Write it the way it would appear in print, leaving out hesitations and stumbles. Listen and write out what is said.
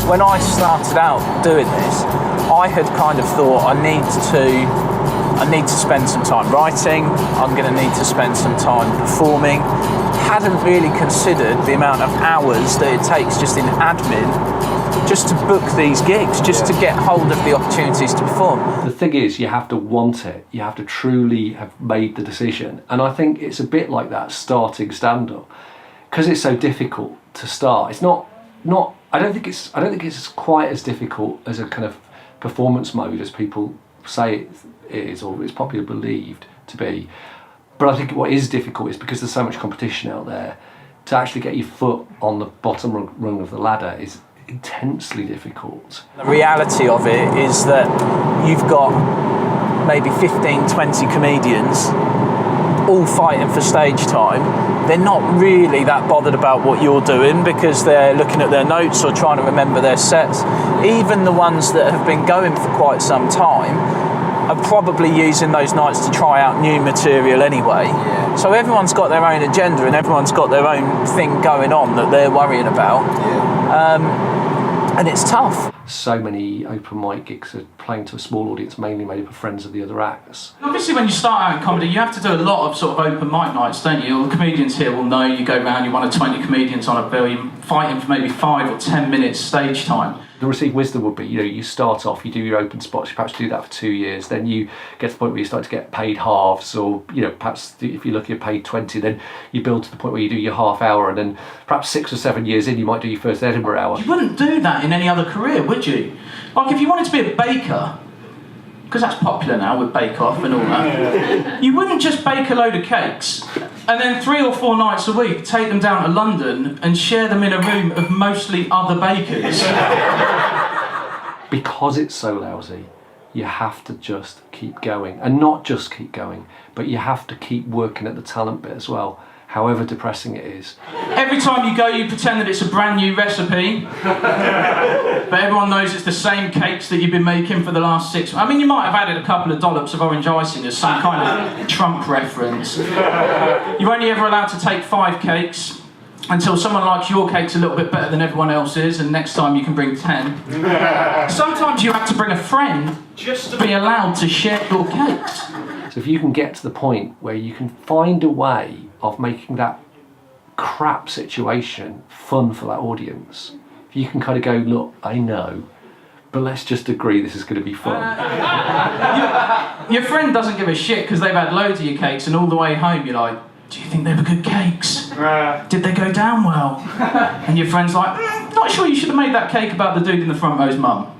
when I started out doing this, I had kind of thought I need to spend some time writing, I'm going to need to spend some time performing. Hadn't really considered the amount of hours that it takes just in admin just to book these gigs, just to get hold of the opportunities to perform. The thing is, you have to want it. You have to truly have made the decision. And I think it's a bit like that starting stand-up, because it's so difficult to start. It's not. I don't think it's quite as difficult as a kind of performance mode as people say it is, or it's popularly believed to be. But I think what is difficult is because there's so much competition out there, to actually get your foot on the bottom rung of the ladder is intensely difficult. The reality of it is that you've got maybe 15, 20 comedians all fighting for stage time. They're not really that bothered about what you're doing because they're looking at their notes or trying to remember their sets. Even the ones that have been going for quite some time are probably using those nights to try out new material anyway. Yeah. So everyone's got their own agenda and everyone's got their own thing going on that they're worrying about. Yeah. And it's tough. So many open mic gigs are playing to a small audience, mainly made up of friends of the other acts. Obviously, when you start out in comedy, you have to do a lot of sort of open mic nights, don't you? All the comedians here will know you go round, you're one of 20 comedians on a bill, you're fighting for maybe 5 or 10 minutes stage time. The received wisdom would be, you start off, you do your open spots, you perhaps do that for 2 years, then you get to the point where you start to get paid halves, or perhaps if you're looking at paid 20, then you build to the point where you do your half hour, and then perhaps 6 or 7 years in, you might do your first Edinburgh hour. You wouldn't do that in any other career, would you? Like if you wanted to be a baker, because that's popular now with Bake Off and all that, you wouldn't just bake a load of cakes and then 3 or 4 nights a week take them down to London and share them in a room of mostly other bakers. Because it's so lousy, you have to just keep going. And not just keep going, but you have to keep working at the talent bit as well, however depressing it is. Every time you go, you pretend that it's a brand new recipe, but everyone knows it's the same cakes that you've been making for the last 6 months. I mean, you might have added a couple of dollops of orange icing as some kind of Trump reference. You're only ever allowed to take 5 cakes until someone likes your cakes a little bit better than everyone else's, and next time you can bring 10. Sometimes you have to bring a friend just to be allowed to share your cakes. So if you can get to the point where you can find a way of making that crap situation fun for that audience, if you can kind of go, look, I know, but let's just agree this is going to be fun. Your friend doesn't give a shit because they've had loads of your cakes, and all the way home you're like, do you think they were good cakes? Did they go down well? And your friend's like, not sure you should have made that cake about the dude in the front row's mum.